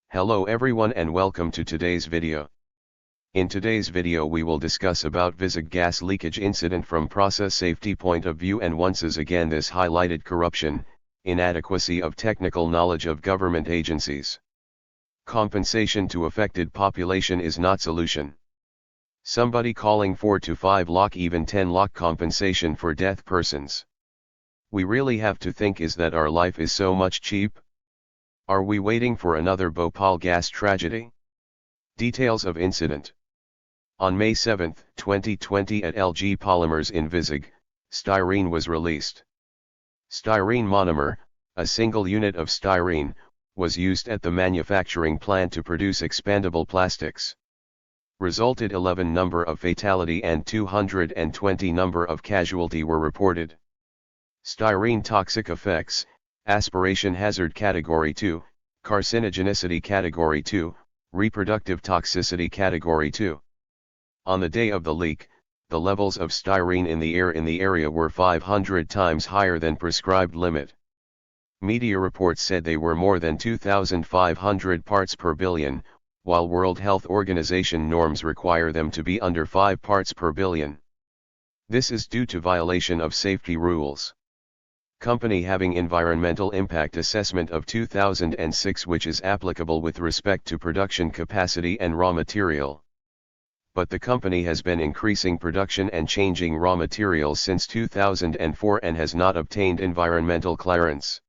Hello everyone and welcome to today's video. In today's video we will discuss about Vizag gas leakage incident from process safety point of view, and once again this highlighted corruption, inadequacy of technical knowledge of government agencies. Compensation to affected population is not solution. Somebody calling 4 to 5 lakh even 10 lakh compensation for death persons. We really have to think, is that our life is so much cheap? Are we waiting for another Bhopal gas tragedy? Details of incident. On May 7, 2020 at LG Polymers in Vizag, styrene was released. Styrene monomer, a single unit of styrene, was used at the manufacturing plant to produce expandable plastics. Resulted 11 number of fatality and 220 number of casualty were reported. Styrene toxic effects, aspiration hazard category 2, carcinogenicity category 2, reproductive toxicity category 2. On the day of the leak, the levels of styrene in the air in the area were 500 times higher than prescribed limit. Media reports said they were more than 2,500 parts per billion, while World Health Organization norms require them to be under 5 parts per billion. This is due to violation of safety rules. Company having environmental impact assessment of 2006, which is applicable with respect to production capacity and raw material. But the company has been increasing production and changing raw materials since 2004 and has not obtained environmental clearance.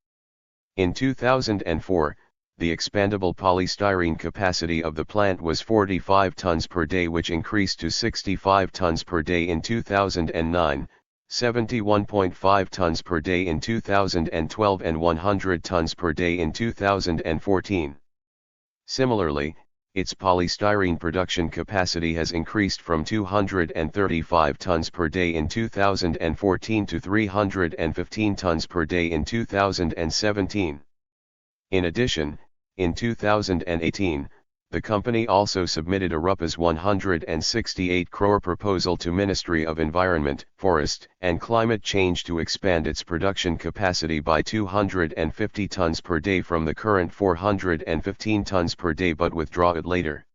In 2004, the expandable polystyrene capacity of the plant was 45 tons per day, which increased to 65 tons per day in 2009. 71.5 tons per day in 2012 and 100 tons per day in 2014. Similarly, its polystyrene production capacity has increased from 235 tons per day in 2014 to 315 tons per day in 2017. In addition, in 2018, the company also submitted a Rs 168 crore proposal to Ministry of Environment, Forest and Climate Change to expand its production capacity by 250 tons per day from the current 415 tons per day, but withdraw it later.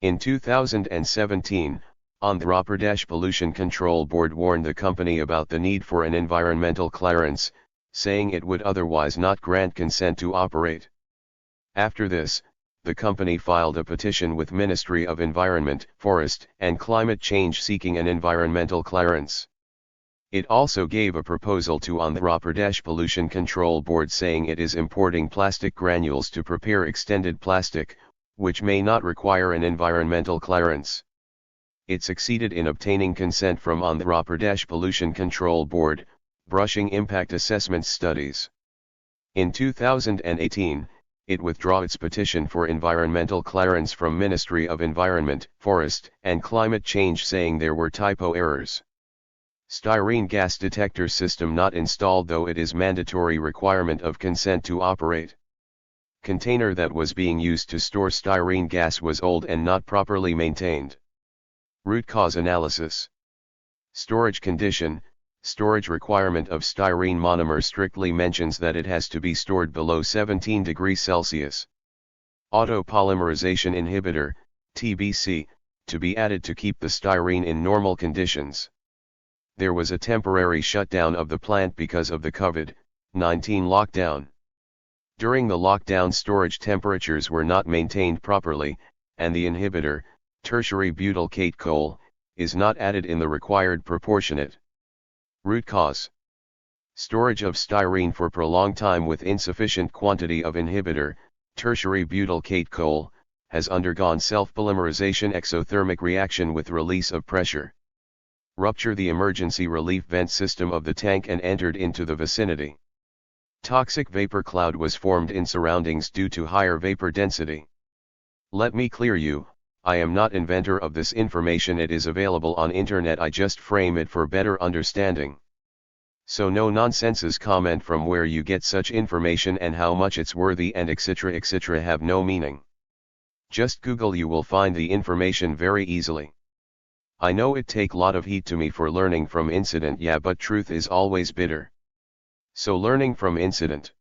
In 2017, Andhra Pradesh Pollution Control Board warned the company about the need for an environmental clearance, saying it would otherwise not grant consent to operate. After this, the company filed a petition with Ministry of Environment, Forest and Climate Change seeking an environmental clearance. It also gave a proposal to Andhra Pradesh Pollution Control Board saying it is importing plastic granules to prepare extended plastic, which may not require an environmental clearance. It succeeded in obtaining consent from Andhra Pradesh Pollution Control Board, brushing impact assessment studies. In 2018, it withdrew its petition for environmental clearance from Ministry of Environment, Forest and Climate Change, saying there were typo errors. Styrene gas detector system not installed, though it is mandatory requirement of consent to operate. Container that was being used to store styrene gas was old and not properly maintained. Root cause analysis. Storage condition. Storage requirement of styrene monomer strictly mentions that it has to be stored below 17 degrees Celsius. Autopolymerization inhibitor, TBC, to be added to keep the styrene in normal conditions. There was a temporary shutdown of the plant because of the COVID-19 lockdown. During the lockdown, storage temperatures were not maintained properly, and the inhibitor, tertiary butyl catechol, is not added in the required proportionate. Root cause. Storage of styrene for prolonged time with insufficient quantity of inhibitor, tertiary butyl catechol, has undergone self-polymerization exothermic reaction with release of pressure. Rupture the emergency relief vent system of the tank and entered into the vicinity. Toxic vapor cloud was formed in surroundings due to higher vapor density. Let me clear you, I am not inventor of this information, it is available on internet, I just frame it for better understanding. So no nonsenses comment from where you get such information and how much it's worthy and etc have no meaning. Just Google, you will find the information very easily. I know it take lot of heat to me for learning from incident, yeah, but truth is always bitter. So learning from incident.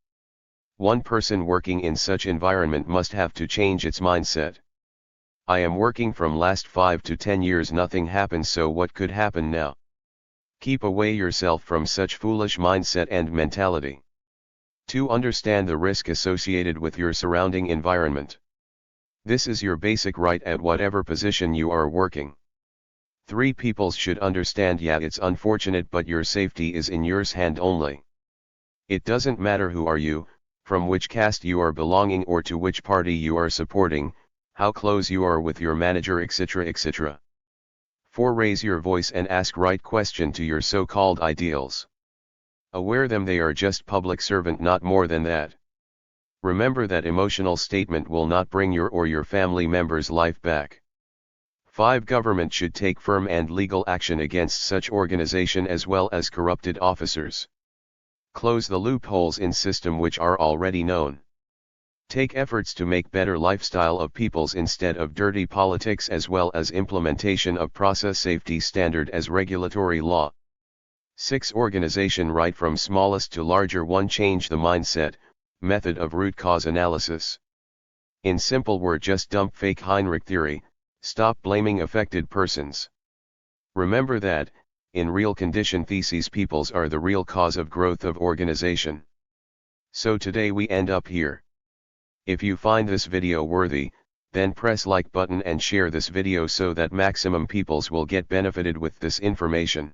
One person working in such environment must have to change its mindset. I am working from last 5 to 10 years, nothing happens, so what could happen now? Keep away yourself from such foolish mindset and mentality. 2. Understand the risk associated with your surrounding environment. This is your basic right at whatever position you are working. 3. People should understand, yeah, it's unfortunate, but your safety is in your hand only. It doesn't matter who are you, from which caste you are belonging, or to which party you are supporting, how close you are with your manager, etc., etc. 4. Raise your voice and ask right question to your so-called ideals. Aware them they are just public servant, not more than that. Remember that emotional statement will not bring your or your family member's life back. 5. Government should take firm and legal action against such organization as well as corrupted officers. Close the loopholes in system which are already known. Take efforts to make better lifestyle of peoples instead of dirty politics, as well as implementation of process safety standard as regulatory law. 6. Organization right from smallest to larger one. Change the mindset, method of root cause analysis. In simple word, just dump fake Heinrich theory, stop blaming affected persons. Remember that, in real condition theses peoples are the real cause of growth of organization. So today we end up here. If you find this video worthy, then press like button and share this video so that maximum peoples will get benefited with this information.